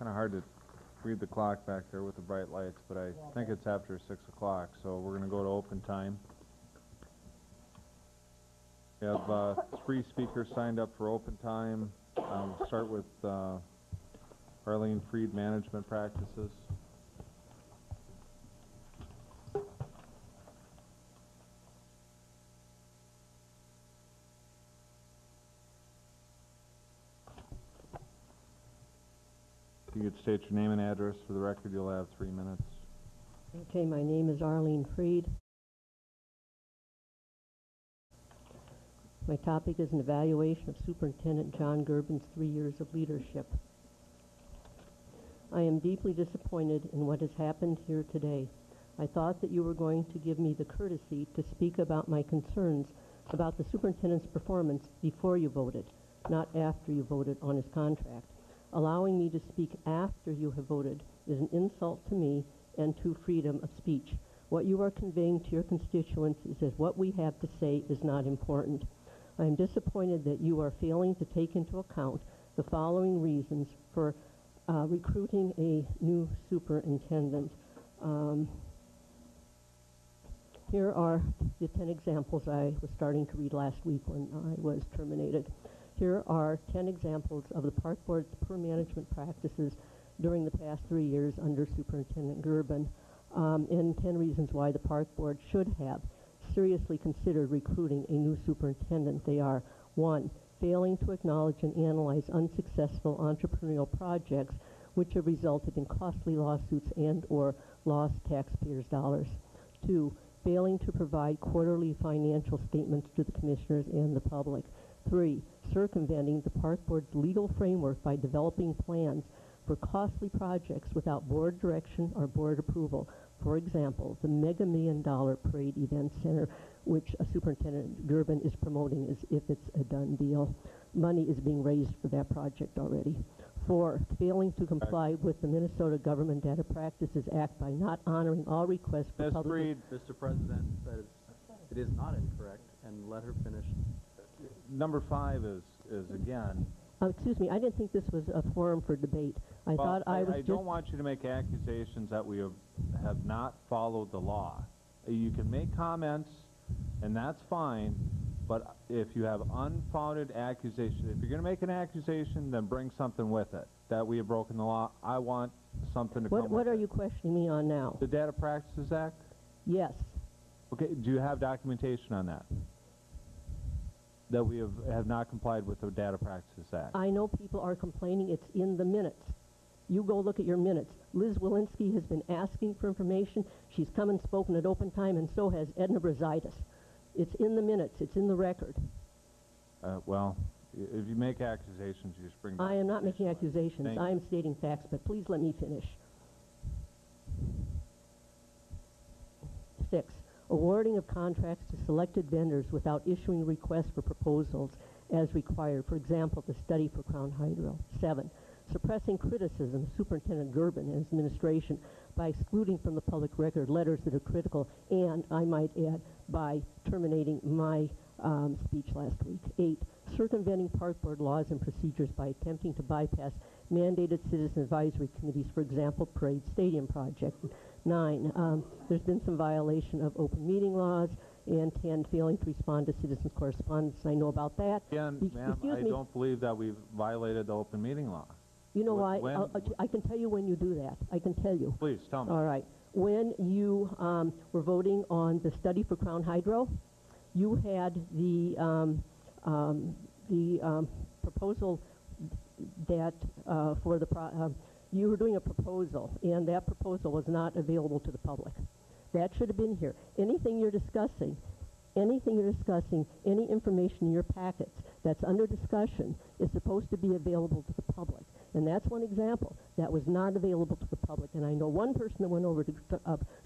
of hard to read the clock back there with the bright lights, but I think it's after 6 o'clock, so we're going to go to open time. We have 3 speakers signed up for open time. We'll start with Arlene Freed, Management Practices. If you could state your name and address for the record, you'll have 3 minutes. Okay, my name is Arlene Freed. My topic is an evaluation of Superintendent John Gerben's 3 years of leadership. I am deeply disappointed in what has happened here today. I thought that you were going to give me the courtesy to speak about my concerns about the superintendent's performance before you voted, not after you voted on his contract. Allowing me to speak after you have voted is an insult to me and to freedom of speech. What you are conveying to your constituents is that what we have to say is not important. I am disappointed that you are failing to take into account the following reasons for recruiting a new superintendent. Here are the 10 examples I was starting to read last week when I was terminated. Here are 10 examples of the Park Board's poor management practices during the past 3 years under Superintendent Gerben, and 10 reasons why the Park Board should have seriously considered recruiting a new superintendent. They are: 1, failing to acknowledge and analyze unsuccessful entrepreneurial projects which have resulted in costly lawsuits and or lost taxpayers' dollars. 2, failing to provide quarterly financial statements to the commissioners and the public. 3, circumventing the Park Board's legal framework by developing plans for costly projects without board direction or board approval. For example, the mega $1 million parade event center, which Superintendent Gerben is promoting as if it's a done deal. Money is being raised for that project already. 4, failing to comply with the Minnesota Government Data Practices Act by not honoring all requests for public... Mr. President, it is not incorrect, and let her finish. Number 5 is again... excuse me, I didn't think this was a forum for debate. I don't want you to make accusations that we have not followed the law. You can make comments, and that's fine, but if you have unfounded accusations, if you're going to make an accusation, then bring something with it, that we have broken the law. I want something to come with it. What are you questioning me on now? The Data Practices Act? Yes. Okay, do you have documentation on that? That we have not complied with the Data Practices Act? I know people are complaining. It's in the minutes. You go look at your minutes. Liz Walensky has been asking for information. She's come and spoken at open time, and so has Edna Brazaitis. It's in the minutes. It's in the record. Well, if you make accusations, you just bring... I am not making accusations. I am stating facts, but please let me finish. 6, awarding of contracts to selected vendors without issuing requests for proposals as required. For example, the study for Crown Hydro. 7, suppressing criticism of Superintendent Gerben and his administration by excluding from the public record letters that are critical, and, I might add, by terminating my speech last week. 8, circumventing Park Board laws and procedures by attempting to bypass mandated citizen advisory committees, for example, Parade Stadium Project. 9, there's been some violation of open meeting laws, and 10, failing to respond to citizens' correspondence. I know about that. Again, ma'am, I don't believe that we've violated the open meeting law. You know why? I can tell you when you do that. I can tell you. Please, tell me. All right. When you were voting on the study for Crown Hydro, you had the proposal that you were doing a proposal, and that proposal was not available to the public. That should have been here. Anything you're discussing, any information in your packets that's under discussion is supposed to be available to the public. And that's one example that was not available to the public. And I know one person that went over to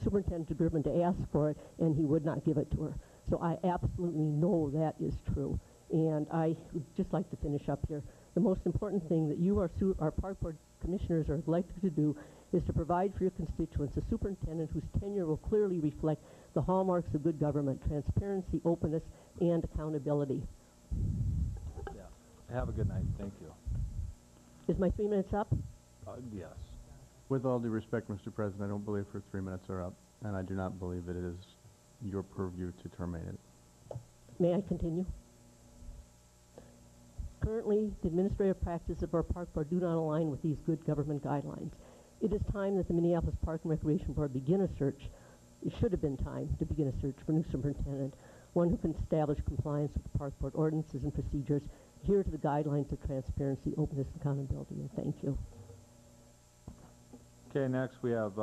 Superintendent Gerben to ask for it, and he would not give it to her. So I absolutely know that is true. And I would just like to finish up here. The most important thing that you, our Park Board commissioners, are elected to do is to provide for your constituents a superintendent whose tenure will clearly reflect the hallmarks of good government: transparency, openness, and accountability. Yeah. Have a good night. Thank you. Is my 3 minutes up? Yes. With all due respect, Mr. President, I don't believe her 3 minutes are up, and I do not believe it is your purview to terminate it. May I continue? Currently, the administrative practices of our park board do not align with these good government guidelines. It is time that the Minneapolis Park and Recreation Board begin a search. It should have been time to begin a search for new superintendent, one who can establish compliance with the park board ordinances and procedures, adhere to the guidelines of transparency, openness, and accountability, and thank you. Okay, next we have